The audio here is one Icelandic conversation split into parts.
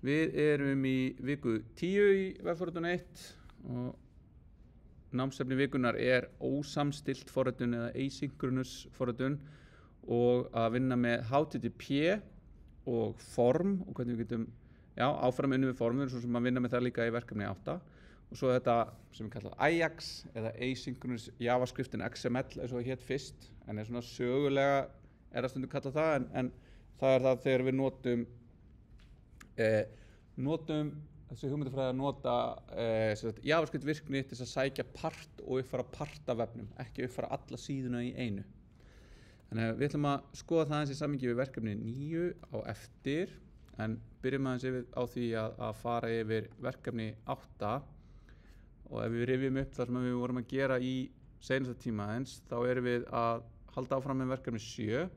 Við erum í viku 10 í vegforritun 1 og námsefni vikunar ósamstillt forritun eða asynchronous forritun og að vinna með HTTP og form og hvernig við getum áfram unnið við formur svo sem að vinna með það líka í verkefni 8 og svo þetta sem við kallum Ajax eða asynchronous JavaScript en XML eins og það hét fyrst en svona sögulega það stundum kallað það en það það þegar við notum þessi hugmyndafræði að nota JavaScript virkni til að sækja part og uppfæra part af vefnum, ekki uppfæra alla síðuna í einu. Þannig að við ætlum að skoða það eins í samhengi við verkefni 9 á eftir, en byrjum aðeins yfir á því að fara yfir verkefni 8 og ef við rifjum upp það sem við vorum að gera í seinasta tíma eins, þá erum við að halda áfram með verkefni 7,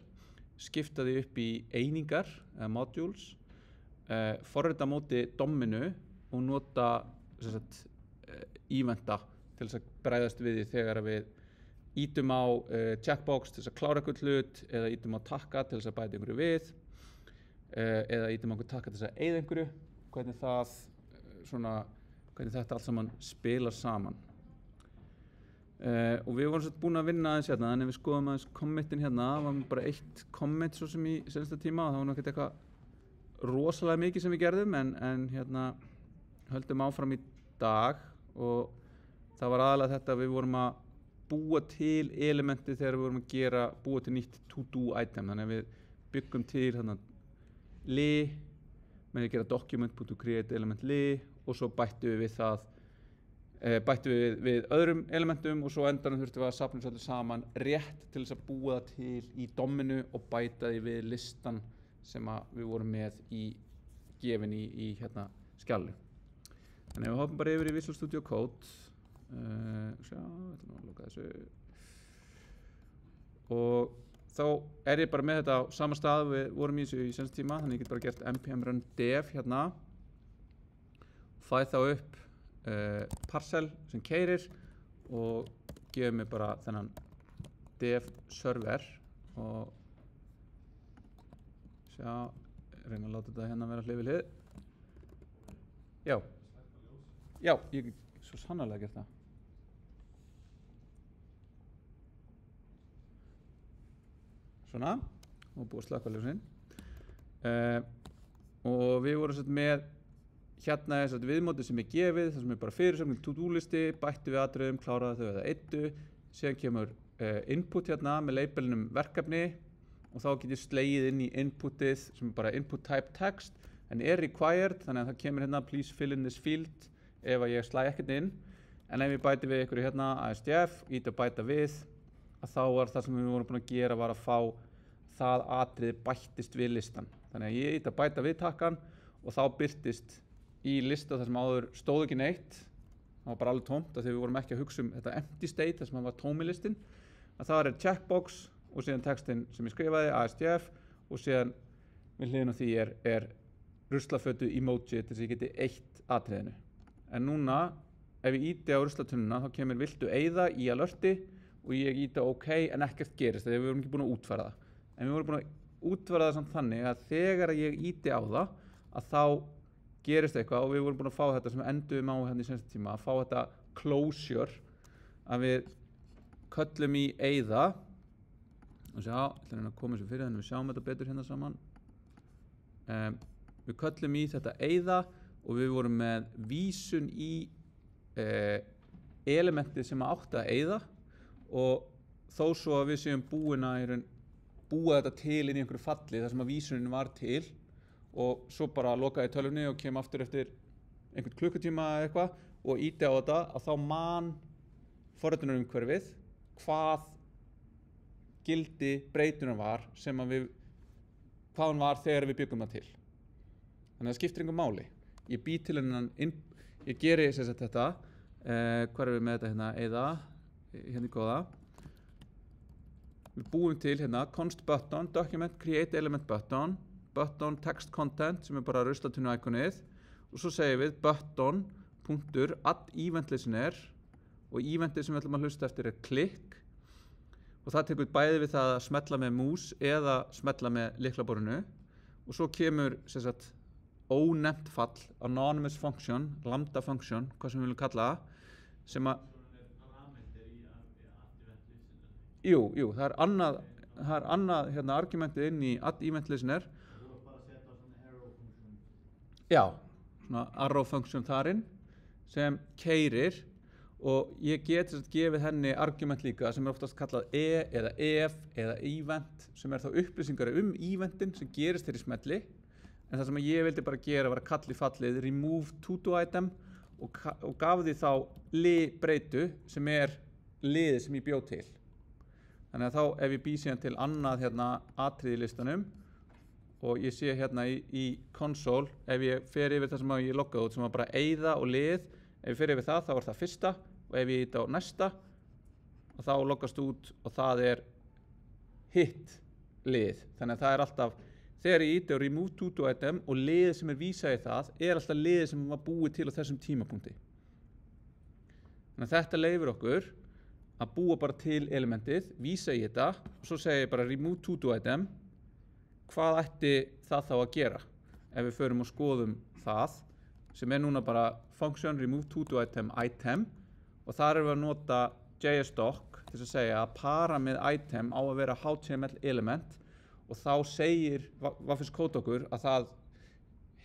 skipta því upp í einingar eða modules, forrita móti domminu og nota eventa til þess að bregðast við því þegar við ítum á checkbox til þess að klára eitthvað hlut eða ítum á takka til þess að bæta einhverju við eða ítum á einhverju takka til þess að eyða einhverju, hvernig þetta allt saman spilar saman. Og við vorum búin að vinna aðeins hérna, en ef við skoðum aðeins commitin hérna, var bara eitt commit svo sem í senasta tíma og það var náttúrulega eitthvað rosalega mikið sem við gerðum en hérna höldum áfram í dag og það var aðalega þetta að við vorum að búa til elementi þegar við vorum að búa til nýtt to-do item, þannig að við byggum til hérna li, með að gera document.create element li og svo bættum við það við öðrum elementum og svo endanum þurftum við að safna svolítið saman rétt til þess að búa það til í domminu og bæta því við listan sem við vorum með í gefin í hérna skjalinu. Þannig að við hoppum bara yfir í Visual Studio Code. Ætlum að loka þessu. Og þá ég bara með þetta á sama stað við vorum í þessu í senast tíma, þannig ég get bara gert npm run dev hérna. Fæ þá upp parcel sem keyrir og gefur mig bara þennan dev server og reyna að láta þetta hérna vera hlið við hlið. Já, ég get svo sannarlega gert það. Svona, og búið að slökkva ljósin. Og við vorum með hérna viðmótið sem gefið, það sem bara fyrirsögn to-do listi, bættu við atriðum, kláraði þau eða eittu, síðan kemur input hérna með labelinum verkefni og þá get ég slegið inn í inputið sem bara input type text en required, þannig að það kemur hérna please fill in this field ef ég slæði ekkert inn en ef ég bæti við ykkur hérna ASDF, íti að bæta við að þá var það sem við vorum búin að gera var að fá það atrið bættist við listan þannig að ég íti að bæta við takkan og þá birtist í lista þar sem áður stóð ekki neitt það var bara alveg tómt af því við vorum ekki að hugsa þetta empty state þar sem það var tóm í listin að það checkbox og síðan textin sem ég skrifaði, ASDF og síðan við hliðin á því ruslafötu emoji til þess að ég geti eytt atriðinu. En núna, ef ég íti á ruslatunnuna þá kemur viltu eyða í alerti og ég íti OK en ekkert gerist þegar við vorum ekki búin að útfæra það. En við vorum búin að útfæra það samt þannig að þegar ég íti á það að þá gerist eitthvað og við vorum búin að fá þetta sem við enduðum á hérna í senasta tíma að fá þetta closure að við köllum í eyða og ég ætla að koma þessu fyrir þannig að við sjáum þetta betur hérna saman. Við köllum í þetta eyða og við vorum með vísun í elementið sem átti að eyða og þó svo að við séum búin að búa þetta til inn í einhverju falli þar sem að vísunin var til og svo bara lokaði tölvunni og kem aftur eftir einhvern klukkutíma eða eitthvað og íti á þetta að þá man forritunarumhverfið hvað gildi breytunar var sem að hvað hún var þegar við byggum það til. Þannig að það skiptir einhver máli. Ég bý til ég geri þetta, hvað við með þetta hérna, eyða, hérna í góða. Við búum til hérna const button, document create element button, button text content sem bara ruslatunnu ikonið og svo segjum við button.add event listener og eventið sem við ætlum að hlusta eftir click og það tekur bæði við það að smella með mús eða smella með lyklaborðinu og svo kemur ónefnt fall, anonymous function, lambda function, hvað sem við viljum kalla það, sem að jú, það er annað hérna argumentið inn í add event listener. Já, svona arrow function þarinn sem keyrir og ég get gefið henni argument líka sem er oftast kallað eða ef eða event sem er þá upplýsingar eventin sem gerist þeirri smelli, en það sem ég vildi bara gera var að kalla í fallið remove to item og gaf því þá breytu sem er liðið sem ég bjó til. Þannig að þá ef ég bý síðan til annað hérna atriði í listanum og ég sé hérna í console, ef ég fer yfir það sem ég loggaði út sem var bara eyða og lið, ef ég fer yfir það þá er það fyrsta og ef ég íta á næsta og þá loggast út og það er hitt lið. Þannig að það er alltaf, þegar ég íta á remove to item og liðið sem er vísað í það er alltaf liðið sem var búið til á þessum tímapunkti. Þannig að þetta leyfir okkur að búa bara til elementið, vísa í þetta og svo segja ég bara remove to item, hvað ætti það þá að gera ef við förum og skoðum það sem er núna bara function remove to item og þar erum við að nota JSDoc til að segja að para með item á að vera HTML element og þá segir Waffles Code okkur að það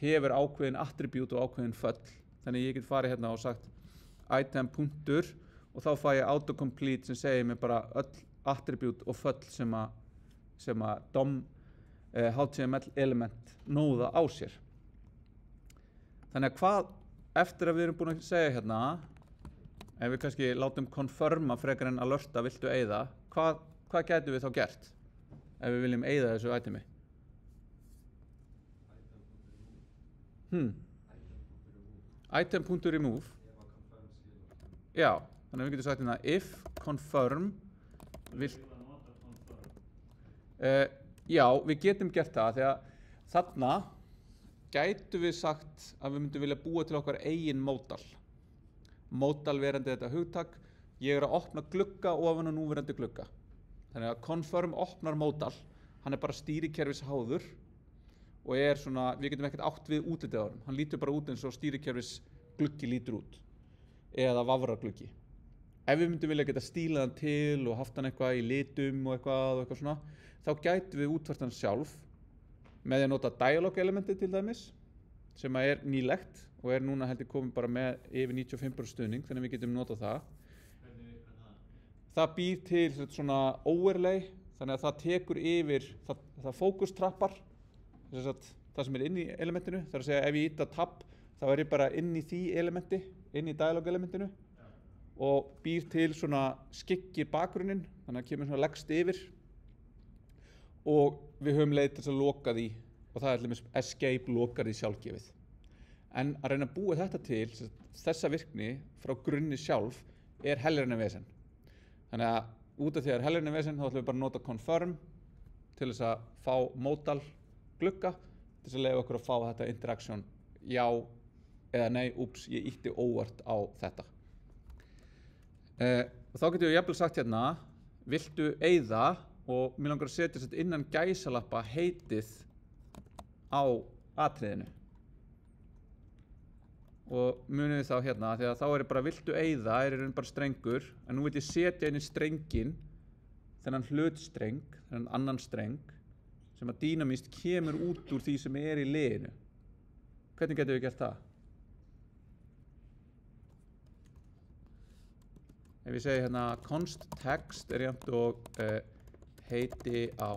hefur ákveðin attribute og ákveðin föll. Þannig ég get farið hérna og sagt item punktur og þá fæ ég autocomplete sem segir mér bara öll attribute og föll sem að DOM HTML element nóða á sér. Þannig að hvað eftir að við erum búin að segja hérna, ef við kannski látum confirma frekar en alerta viltu eyða, hvað gætum við þá gert ef við viljum eyða þessu itemi? Item.remove. Já, þannig að við getum sagt hérna if confirm já, við getum gert það þegar þarna gætu við sagt að við myndum vilja búa til okkar eigin módal. Módal verandi þetta hugtak, ég er að opna glugga ofan á núverandi glugga. Þannig að confirm opnar módal, hann er bara stýrikerfis háður og er svona, við getum ekkert átt við útlitið á honum. Hann lítur bara út eins og stýrikerfis gluggi lítur út eða vafragluggi. Ef við myndum vilja geta stílað hann til og haft hann eitthvað í litum og eitthvað svona, þá gætum við útfært hann sjálf með því að nota dialog elementið til dæmis sem er nýlegt og er núna heldur komið bara með yfir 95% stuðning, þannig að við getum notað það. Hvernig virkar það? Það býr til svona overlay, þannig að það tekur yfir, það fókustrappar það sem er inn í elementinu. Það er að segja ef ég íta tab þá er ég bara inn í því elementi, inn í dialog elementinu og býr til svona skyggir bakgrunnin, þannig að kemur svona leggst yfir og við höfum leið til þess að loka því og það er til dæmis escape lokar því sjálfgefið. En að reyna að búa þetta til, þessa virkni frá grunni sjálf er heljarinn vesen. Þannig að út af því að heljarinn vesen þá ætlum við bara að nota confirm til þess að fá modal glugga til þess að leyfa okkur að fá þetta interaction já eða nei, úps, ég ýtti óvart á þetta. Og þá getum við jafnvel sagt hérna, viltu eyða og mér langar að setja þetta innan gæsalappa heitið á atriðinu. Og munið þá hérna, því að þá er ég bara viltu eyða, er í raun bara strengur, en nú vil ég setja inn í strengin, þennan hlutstreng, þennan annan streng, sem að dýnamíst kemur út úr því sem er í liðinu. Hvernig getum við gert það? Ef ég segi hérna const text er jafnt og heiti á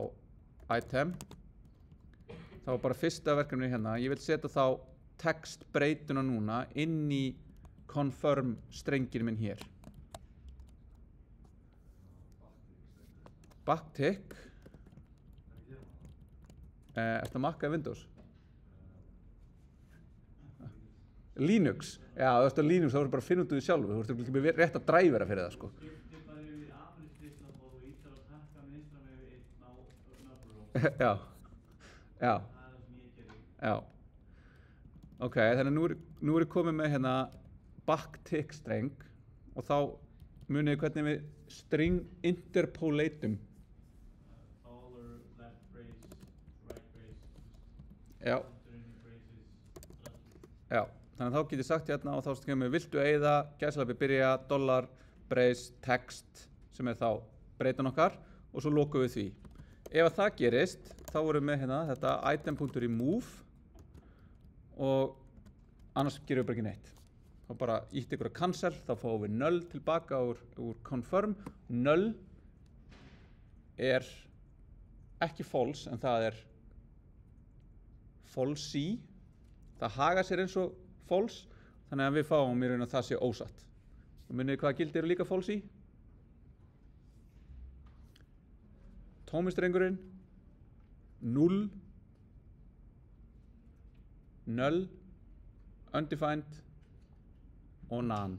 item, þá er bara fyrsta verkefni hérna, ég vil setja þá textbreytuna núna inn í confirm strengin minn hér. Backtick. Ertu að makka Windows? Linux. Já, þú ert á Linux, þá ertu bara að finna út úr því sjálfur. Þú ert ekki með rétt að dræfera fyrir það, sko. Skiptir bara yfir aflislistan og þú ítar að takka vinstra með einn á nöfnur. Já. Já. Það er það sem ég gerir. Já. Ok, þannig að nú er ég komið með hérna backtick streng og þá munið hvernig við string interpolatum. Dollar, left brace, right brace. Já. Counter braces. Já, þannig að þá get ég sagt hérna og þá kemur viltu eyða, gæsalappi byrja, dollar, brace, text sem þá breytan okkar og svo lokum við því. Ef að það gerist, þá vorum við með hérna þetta item.remove og annars gerum við bara ekki neitt. Þá bara ítt ykkur að cancel, þá fáum við null tilbaka úr confirm. Null ekki false, en það falsy. Það haga sér eins og false, þannig að við fáum í raun að það sé ósatt. Og munið hvaða gildi eru líka falsy? Tómistrengurinn, 0, null, undefined og none.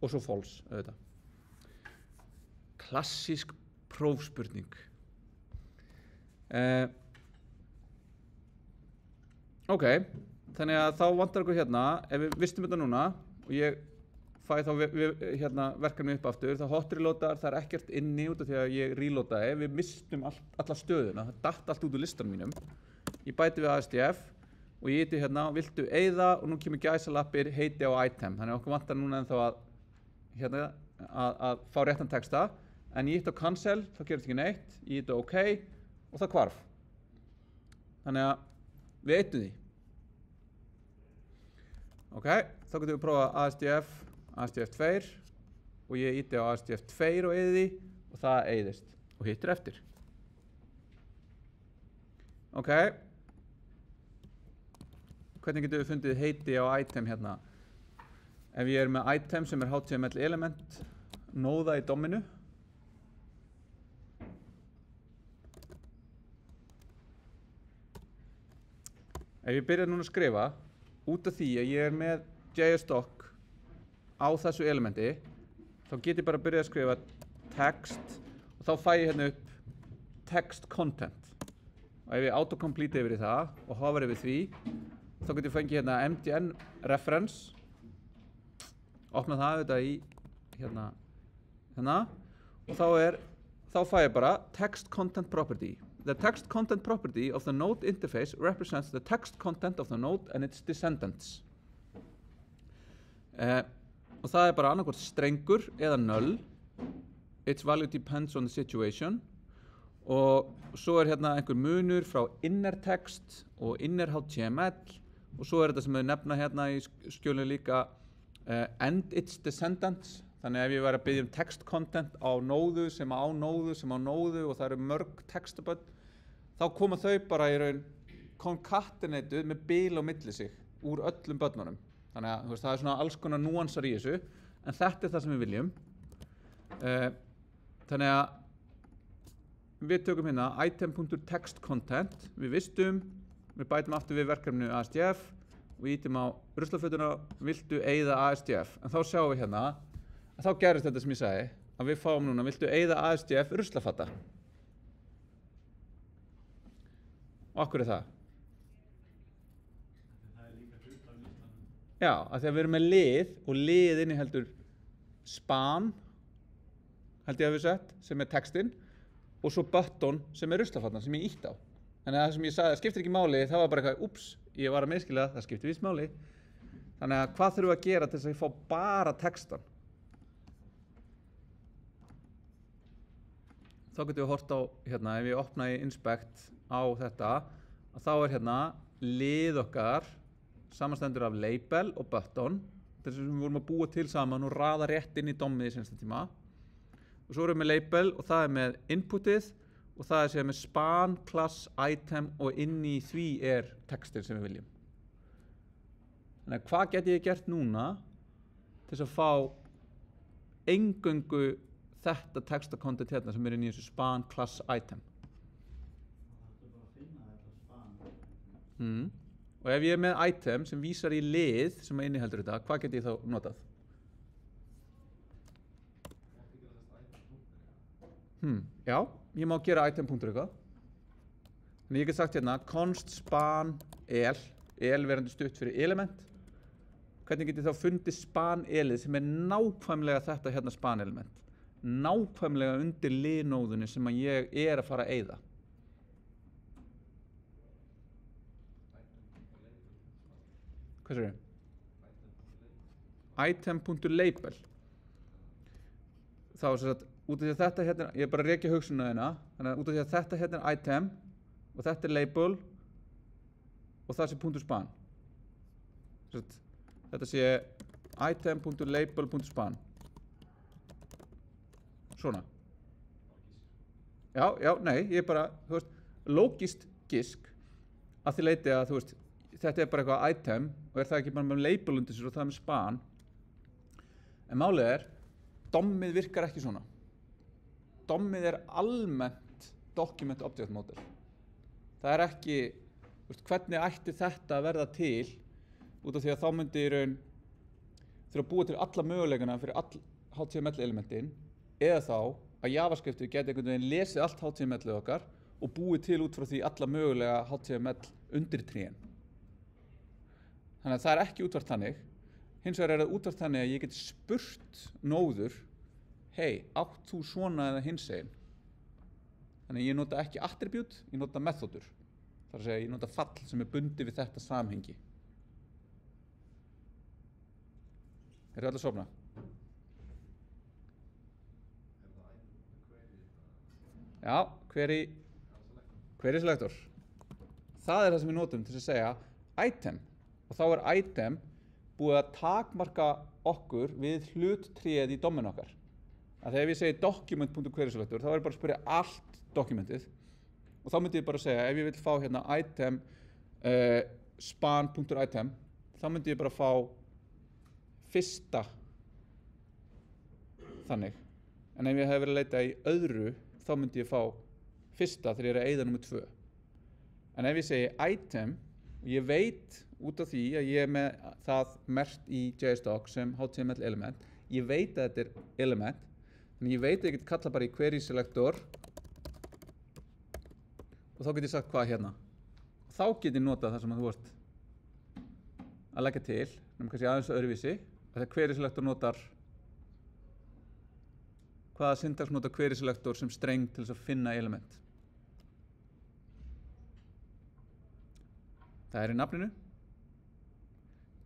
Og svo false, auðvitað. Klassísk prófspurning. Ok, þannig að þá vantar okkur hérna, ef við vistum þetta núna og ég fæ þá hérna verkefni upp aftur, þá hot reloadar, það ekkert inni út af því að ég reloadaði, við mistum alla stöðuna, það datt allt út úr listanum mínum. Ég bæti við ASDF og ég íti hérna, viltu eyða og nú kemur gæsalappir heiti á item, þannig að okkur vantar núna ennþá að fá réttan texta, en ég íti á cancel, þá gerist ekki neitt, ég íti á OK og það hvarf. Þannig að við eytum því. Ok, þá getum við að prófa ASDF 2 og ég íti á ASDF 2 og eyði því og það eyðist og hittir eftir. Ok, hvernig getum við fundið heiti á item hérna? Ef ég með item sem HTML element, nóða í domminu. Ef ég byrja núna að skrifa, út af því að ég með JS-doc á þessu elementi, þá get ég bara að byrja að skrifa text og þá fæ ég hérna upp text content. Og ef ég autocomplete yfir í það og hover yfir því, þá get ég fengið hérna MDN reference, opna það auðvitað í hérna og þá fæ ég bara text content property. The text content property of the node interface represents the text content of the node and its descendants. Og það bara annarkvort strengur eða null. Its value depends on the situation. Og svo hérna einhver munur frá inner text og inner HTML. Og svo þetta sem við nefna hérna í skjölinu líka and its descendants. Þannig ef ég væri að biðja text content á nóðu sem á nóðu sem á nóðu og það eru mörg textabönd, þá koma þau bara í raun concatenatuð með bil á milli sig úr öllum bönnunum. Þannig að það svona alls konar núansar í þessu, en þetta það sem við viljum. Þannig að við tökum hérna item.textContent, við vistum, við bætum aftur við verkefninu ASDF og ítum á ruslafötuna, viltu eyða ASDF, en þá sjáum við hérna þá gerist þetta sem ég sagði, að við fáum núna, viltu eyða ASDF ruslafata? Og af hverju það? Það líka hluta af listanum. Já, af því að við erum með lið og lið inniheldur span, held ég að við sett, sem textinn, og svo button sem ruslafatan sem ég ítt á. Þannig að það sem ég sagði, það skiptir ekki máli, það var bara eitthvað, úps, ég var að miskila, það skiptir víst máli. Þannig að hvað þurfum við að gera til þess að ég fá bara textan? Þá getum við hort á, hérna, ef ég opna í inspect á þetta, að þá hérna lið okkar, samanstendur af label og button, þess að við vorum að búa til saman og raða rétt inn í dommið í sensta tíma. Og svo erum við með label og það með inputið og það séð með span, class, item og inn í því textin sem við viljum. Þannig að hvað get ég gert núna til þess að fá eingöngu þetta textakontent hérna sem inn í þessu span, class, item. Það er bara að finna þetta span. Og ef ég með item sem vísar í lið sem inniheldur þetta, hvað get ég þá notað? Já, ég má gera item.r eitthvað. Þannig ég get sagt hérna const span el verandi stutt fyrir element. Hvernig get ég þá fundið span elið sem nákvæmlega þetta hérna span element? Nákvæmlega undir liðnóðunni sem að ég að fara að eyða. Hvað sér þau? Item.label. Þá sem sagt, út af því að þetta hérna, ég er bara að rekja hugsunna hérna, þannig að út af því að þetta hérna er item og þetta er label og það sé .span. Þetta sé item.label.span. Svona. Já, nei, ég er bara, þú veist, lógist gisk að því leiti að, þú veist, þetta er bara eitthvað item og er það ekki bara með label undir sér og það með span. En málið er, DOM-ið virkar ekki svona. DOM-ið er almennt Document Object Model. Það er ekki, þú veist, hvernig ætti þetta að verða til út af því að þá myndi í raun þurfa að búa til alla möguleikana fyrir all HTML-elementin eða þá að JavaScriptið geti einhvern veginn lesið allt HTML-ið okkar og búið til út frá því alla mögulega HTML undirtrén. Þannig að það er ekki útfært þannig. Hins vegar er það útfært þannig að ég get spurt nóður, hei, átt þú svona eða hinsegin? Þannig að ég nota ekki attribute, ég nota methodur. Það er að segja, ég nota fall sem er bundið við þetta samhengi. Eru allir sofna? Já, query selector. Það er það sem við notum til að segja item. Og þá er item búið að takmarka okkur við hluttréð í DOM-inu okkar. Að þegar ég segi document.querySelector þá er ég bara að spyrja allt dokumentið og þá myndi ég bara segja ef ég vil fá hérna item span.item þá myndi ég bara fá fyrsta þannig. En ef ég hef verið að leita í öðru þá myndi ég fá fyrsta þegar ég er að eyða númer 2. En ef ég segi item og ég veit út af því að ég er með það merkt í JSDoc sem HTML element, ég veit að þetta er element, þannig ég veit að ég get kalla bara í query selector og þá get ég sagt hvað hérna. Og þá get ég notað það sem þú vart að leggja til, nema kannski aðeins öðruvísi, að þegar query selector notar hvaða syntax notar query selector sem streng til þess að finna element. Það er í nafninu,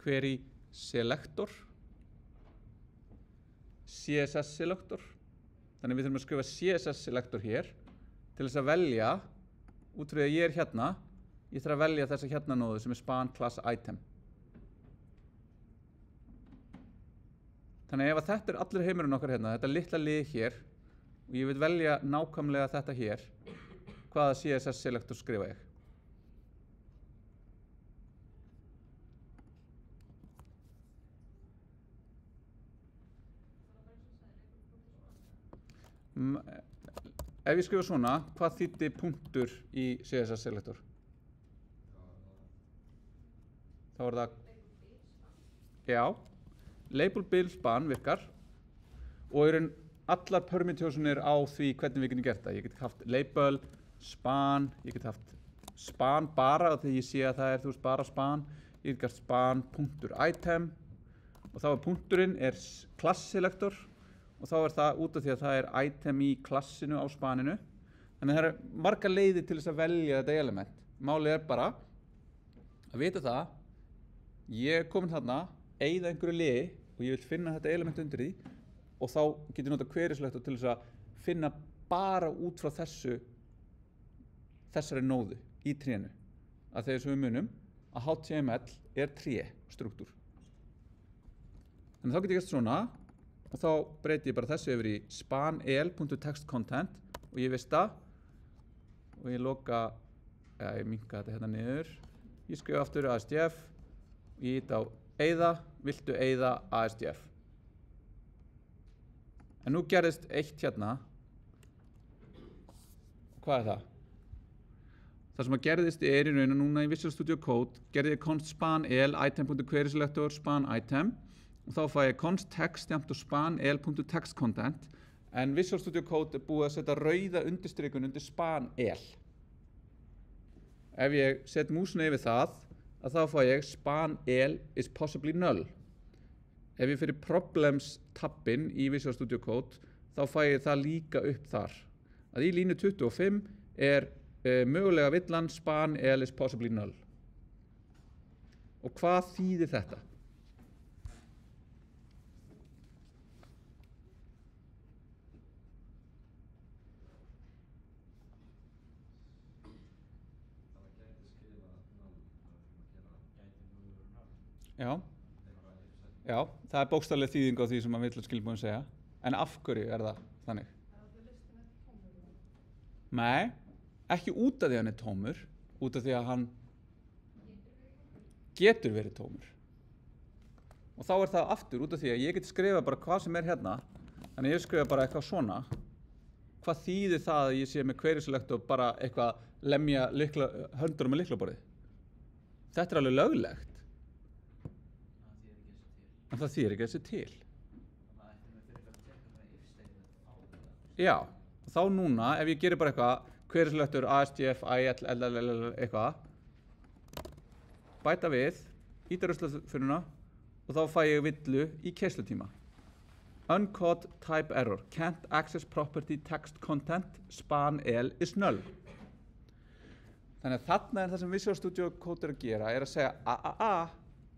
query selector, CSS selector. Þannig við þurfum að skrifa CSS selector hér til þess að velja, út frá því að ég er hérna, ég þarf að velja þessa hérna nóðu sem er span class item. Þannig ef að þetta er allur heimurinn okkar hérna, þetta litla lið hér, og ég vil velja nákvæmlega þetta hér, hvaða CSS selector skrifa ég. Ef ég skrifa svona, hvað þýddi punktur í CSS selector? Þá er það, já, label bill span virkar og er allar permutationir á því hvernig við getum gert það. Ég get haft label, span, ég get haft span bara og þegar ég sé að það er, þú veist, bara span. Ég get haft span punktur item og þá er punkturinn class selector. Og þá er það út af því að það er item í klassinu á spaninu. Þannig að það eru margar leiðir til þess að velja þetta element. Málið er bara að vita það, ég er komin þarna, eyða einhverju liði og ég vil finna þetta element undir því og þá get ég notað query selector til þess að finna bara út frá þessari nóðu í trénu. Að þegar sem við munum að HTML er tréstruktúr. Þannig að þá get ég gert svona og þá breyti ég bara þessu yfir í span.el.textcontent og ég veist það og ég loka, ég minka þetta hérna niður, ég skrifa aftur ASDF og ég hita á eyða, viltu eyða ASDF. En nú gerðist eitt hérna, hvað er það? Það sem að gerðist er í raun og núna í Visual Studio Code gerði ég const span.el item.querySelector span item og þá fæ ég const text jafnt og span el.textcontent en Visual Studio Code er búið að setja rauða undirstrikun undir span el. Ef ég set músina yfir það að þá fæ ég span el is possibly null. Ef ég fyrir problems tabbin í Visual Studio Code þá fæ ég það líka upp þar. Að í línu 25 er mögulega villan span el is possibly null. Og hvað þýðir þetta? Já, það er bókstafleg þýðing á því sem maður vill að skilbúin segja. En af hverju er það þannig? Nei, ekki út af því að hann er tómur, út af því að hann getur verið tómur. Og þá er það aftur út af því að ég get skrifa bara hvað sem er hérna, þannig ég skrifa bara eitthvað svona. Hvað þýðir það að ég sé með query-select og bara eitthvað lemja höndurum með lyklaborðið? Þetta er alveg löglegt. En það þýðir ekki þessi til. Já, þá núna, ef ég gerir bara eitthvað, query-selector, ASDF, IL, eitthvað, bæta við, íta ruslaföruna og þá fæ ég villu í keislutíma. Uncaught type error, can't access property text content, span L is null. Þannig að þarna er það sem Visual Studio Code er að gera, er að segja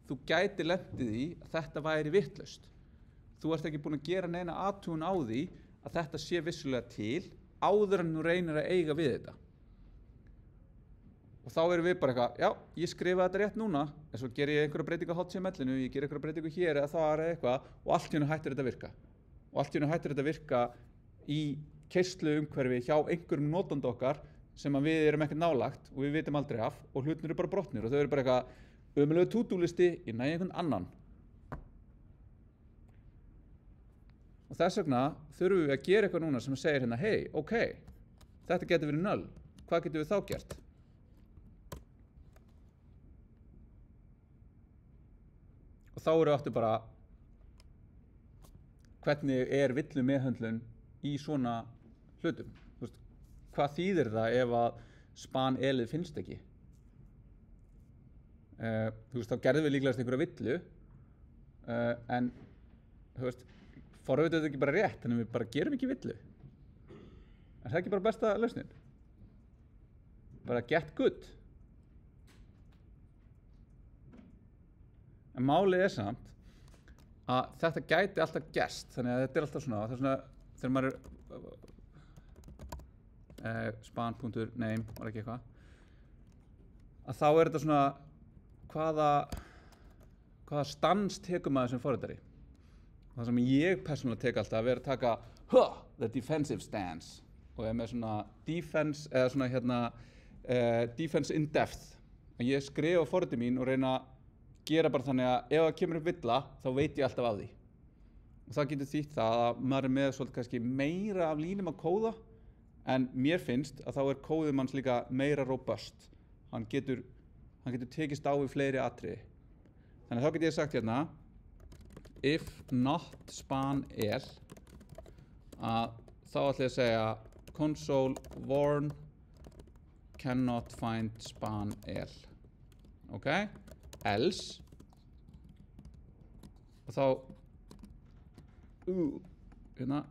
þú gæti lendið í að þetta væri vitlaust. Þú ert ekki búin að gera neina athugun á því að þetta sé vissulega til áður en þú reynir að eiga við þetta. Og þá erum við bara eitthvað, já, ég skrifa þetta rétt núna, en svo ger ég einhverja breytingu á HTML-inu, ég ger einhverja breytingu hér eða þar eða eitthvað og allt í einu hættir þetta að virka. Og allt í einu hættir þetta að virka í keisluumhverfi hjá einhverjum notandi okkar sem að við erum ekkert nálagt og við vitum aldrei af og hlutinir eru bara brotnir og þau eru bara eitthvað ömurlegur to-do-listi, ég næ einhvern annan. Og þess vegna þurfum við að gera eitthvað núna sem segir hérna, hey, ok, þetta getur verið null, hvað getum við þá gert? Og þá eru aftur bara, hvernig er villumeðhöndlun í svona hlutum? Þú veist, hvað þýðir það ef að span L-ið finnst ekki? Þú veist, þá gerðum við líklegast einhverja villu, en þú veist, forvitið þetta ekki bara rétt, þannig við bara gerum ekki villu. Er það ekki bara besta lausnin? Bara get good. En málið er samt að þetta gæti alltaf gerst, þannig að þetta er alltaf svona, það er svona, þegar maður er span.name, var ekki eitthvað, að þá er þetta svona, hvaða stans tekur maður sem forritari? Það sem ég persónulega tek alltaf er að taka the defensive stance og er með svona defense eða svona hérna defense in depth. Ég skrifa á forriti mín og reyna að gera bara þannig að ef það kemur upp villa þá veit ég alltaf af því. Og það getur þýtt það að maður er með svolítið kannski meira af línum að kóða en mér finnst að þá er kóðið manns líka meira robust. Hann getur tekist á við fleiri atriði. Þannig að þá get ég sagt hérna if not span L að þá ætla ég að segja console warn cannot find span L. Ok? Else og þá hérna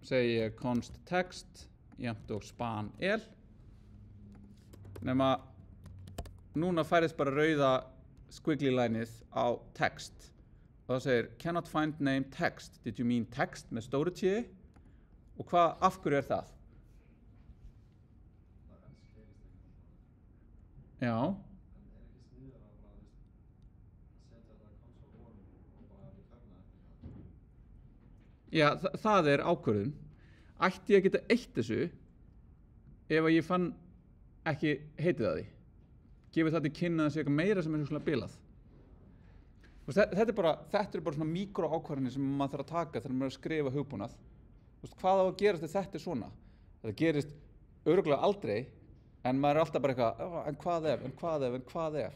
segi ég const text jafnt og span L nema núna færist bara rauða squiggly lineið á text og það segir cannot find name text, did you mean text með stóru T og hvað, af hverju er það? Já. Já, það er ákvörðun. Ætti ég að geta eytt þessu ef að ég fann ekki heitið að því? Gefið það til kynna að það sé eitthvað meira sem er svona bilað. Þetta er bara svona mikroákvarðanir sem maður þarf að taka þegar maður er að skrifa hugbúnað. Hvað á að gerast ef þetta er svona? Þetta gerist örugglega aldrei, en maður er alltaf bara eitthvað, en hvað ef?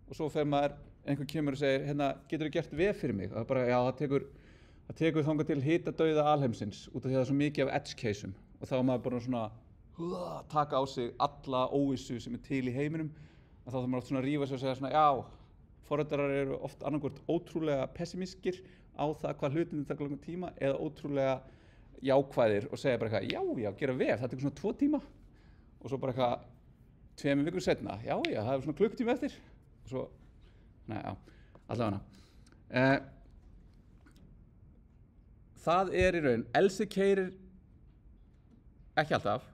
Og svo fer maður, einhver kemur og segir, hérna, geturðu gert vef fyrir mig? Og það bara, já, það tekur þangað til hitadauða alheimsins út af því að það er svo mikið af edge caseum. Og þá er maður bara svona taka á sig alla óvissu sem er til í heiminum. Og þá þarf maður oft svona að rífa sig og segja svona, já, forritarar eru oft annarkvort ótrúlega pessimískir á það hvað hlutinni taka langan tíma eða ótrúlega jákvæðir og segja bara eitthvað, já, gera vef, það tekur svona 2 tíma og svo bara eitthvað 2 vikur seinna, já, það er svona klukkutíma eftir og svo, Nei, já, allavega það í raun, Elsi keyrir ekki alltaf,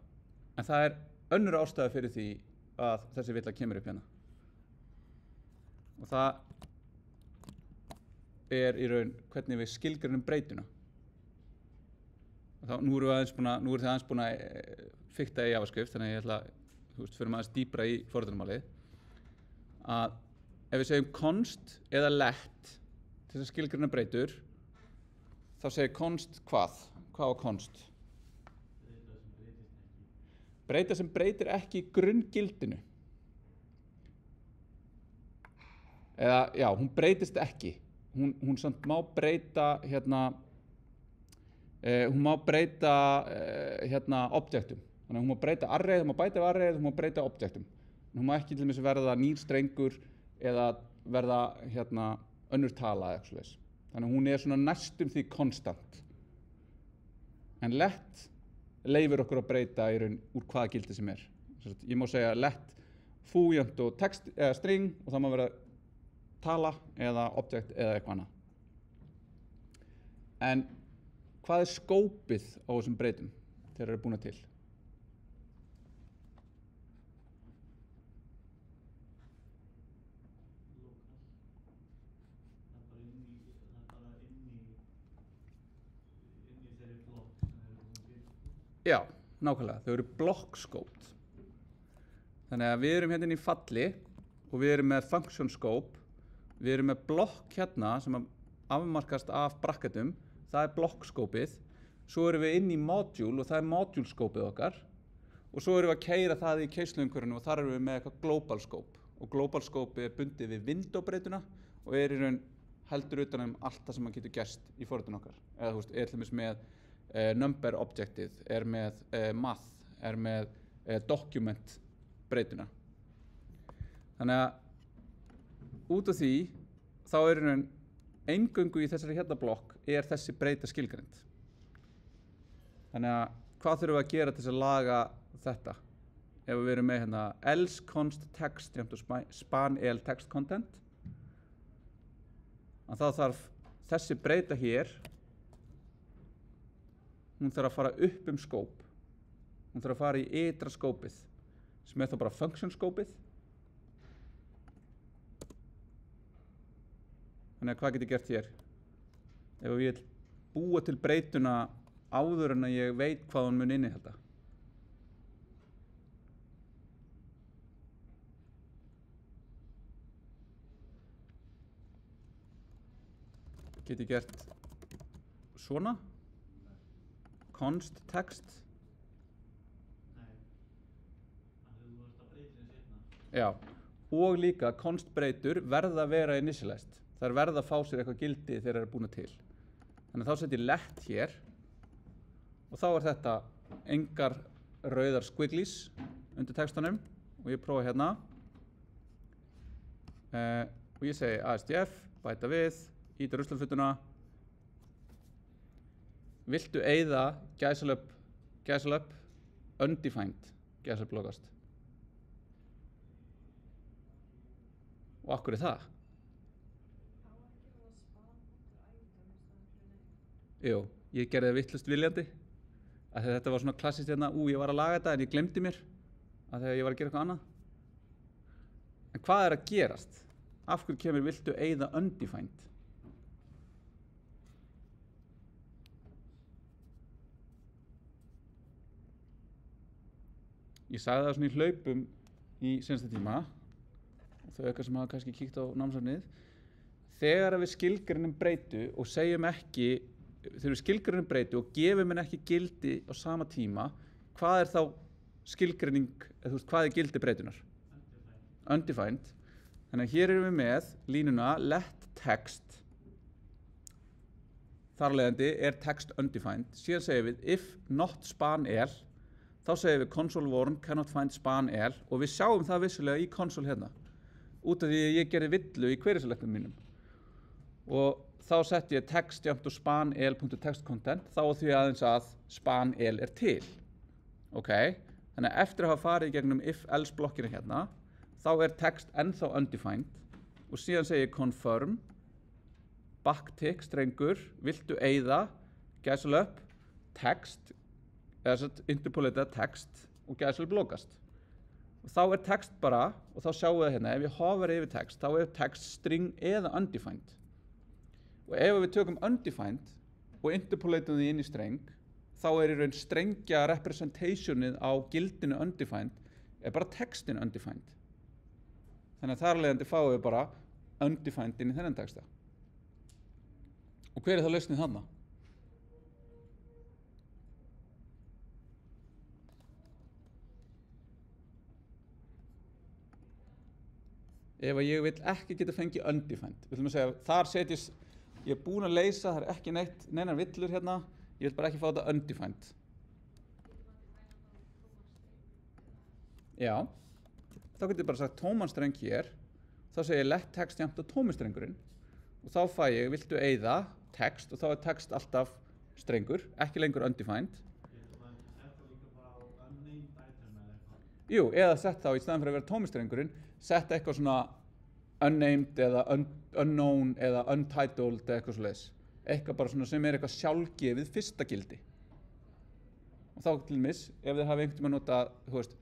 en það önnur ástæða fyrir því að þessi villa kemur upp hérna. Og það í raun hvernig við skilgreinum breytuna. Og nú eru þið aðeins búin að fikta í JavaScript, þannig að ég ætla fyrir aðeins dýpra í forritunarmálið. Að ef við segjum const eða let til þess að skilgreina breytur, þá segir const hvað? Hvað á const? Breyta sem breytir ekki grunngildinu. Eða, já, hún breytist ekki. Hún samt má breyta hún má breyta objektum. Þannig að hún má breyta arrayið, hún má bæta við arrayið, hún má breyta objektum. En hún má ekki til dæmis verða nýr strengur eða verða önnur tala eða eitthvað svoleiðis. Þannig að hún svona næstum því konstant. En let leyfir okkur að breyta í raun úr hvaða gildi sem Ég má segja let foo jöfnt og text eða string og það má vera tala eða object eða eitthvað annað. En hvað skópið á þessum breytum þegar þeir eru búin til? Já, nákvæmlega. Þau eru block-scoped. Þannig að við erum hérna inn í falli og við erum með function scope. Við erum með blokk hérna sem afmarkast af bracketum. Það block-scopeið. Svo erum við inn í module og það module-scopeið okkar. Og svo erum við að keyra það í keisluumhverfinu og þar erum við með eitthvað global scope. Og global scope bundið við window-breytuna og í raun heldur utan allt það sem getur gerst í forritun okkar. Eða til dæmis með number objectið, með math, með document breytuna. Þannig að út af því þá eingöngu í þessari blokk þessi breyta skilgreind. Þannig að hvað þurfum við að gera til þess að laga þetta? Ef við erum með else const text span el text content, að þá þarf þessi breyta hér hún þarf að fara upp skóp. Hún þarf að fara í ytra skópið, sem þá bara function skópið. Þannig að hvað get ég gert hér? Ef ég vil búa til breytuna áður en að ég veit hvað hún mun innihalda. Get ég gert svona? Const text. Nei. Þannig að þú varst að breyta þessi hérna. Já, og líka const breytur verða að vera initialized. Það verða að fá sér eitthvað gildi þegar þeir eru búin til. Þannig að þá setjum ég let hér og þá þetta engar rauðar squigglies undir textanum og ég prófa hérna og ég segi ASDF, bæta við, íta ruslafötuna. Viltu eyða gæsalöp, undefined gæsalöp lokast? Og af hverju það? Jú, ég gerði það vitlaust viljandi. Þetta var svona klassist hérna, ég var að laga þetta en ég glemdi mér að þegar ég var að gera eitthvað annað. En hvað að gerast? Af hverju kemur viltu eyða undefined? Ég sagði það svona í hlaupum í seinasta tíma og þau eitthvað sem hafa kannski kíkt á námsefnið. Þegar við skilgreinum breytu og segjum ekki, þegar við skilgreinum breytu og gefum henni ekki gildi á sama tíma, hvað þá skilgreining, eða hvað gildi breytunar? Undefined. Þannig að hér erum við með línuna let text. Þar af leiðandi text undefined. Síðan segjum við if not span el. Þá segir við console warn cannot find span el og við sjáum það vissulega í console hérna. Út af því að ég gerði villu í query-selectum mínum. Og þá setti ég text jafnt og span el.textcontent þá því aðeins að span el til. Ok, þannig að eftir að hafa farið í gegnum if else blokkina hérna, þá text ennþá undefined og síðan segi ég confirm, backtick, strengur, viltu eyða, gæsalöpp, text, eða svo interpolata text og gæsalöpp lokast. Og þá er text bara, og þá sjáum við hérna, ef ég hover yfir text, þá er text string eða undefined. Og ef við tökum undefined og interpolatum því inn í streng, þá er í raun strengja representationið á gildinu undefined, er bara textin undefined. Þannig að þar af leiðandi fáum við bara undefined inn í þennan texta. Og hver er það lausnið þarna? Ef ég vil ekki geta fengið undefined, við ætlum að segja, þar setjast, ég er búinn að leysa, það er ekki neinar villur hérna, ég vil bara ekki fá þetta undefined. Já, þá getur ég bara sagt tómanstreng hér, þá segir ég let text jafnt á tómistrengurinn og þá fæ ég, viltu eyða text og þá er text alltaf strengur, ekki lengur undefined. Getur maður ekki sett það líka bara á unnamed item eða eitthvað? Jú, eða sett þá í staðan fyrir að vera tómistrengurinn, sett eitthvað svona unnamed eða unknown eða untitled eða eitthvað svoleiðis. Eitthvað bara svona sem er eitthvað sjálfgefið fyrsta gildi. Og þá til dæmis, ef þið hafi einhvern tímann notað, þú veist,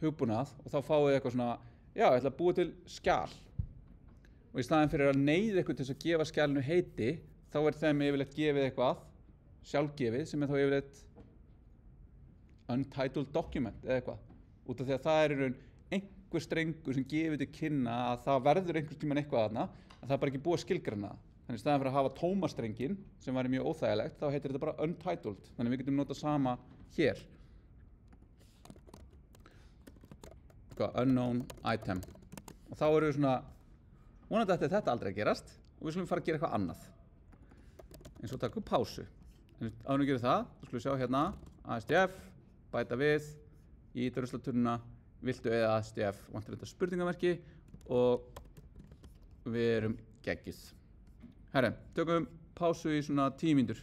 hugbúnað og þá fáið þið eitthvað svona, já, ég ætla að búa til skjal. Og í staðan fyrir að neyða eitthvað til þess að gefa skjalinu heiti, þá er þeim yfirleitt gefið eitthvað sjálfgefið sem er þá yfirleitt untitled document eða eitthvað. Út af því að það er í raun einhver strengur sem gefur til kynna að það verður einhvers tímann eitthvað þarna, að það er bara ekki búið að skilgreina það. Þannig í staðan fyrir að hafa tómastrengin, sem væri mjög óþægilegt, þá heitir þetta bara untitled. Þannig við getum notað sama hér. Unknown item. Og þá erum við svona, vonandi ætti þetta aldrei að gerast, og við skulum fara að gera eitthvað annað. Eins og taka upp pásu. En áður en við gerum það, þá skulum við sjá hérna, ASDF, bæta við, í druslaturnuna, viltu eða ASDF, vantar þetta spurningamerki, og við erum geggjuð. Herre, tökum pásu í svona 10 mínútur.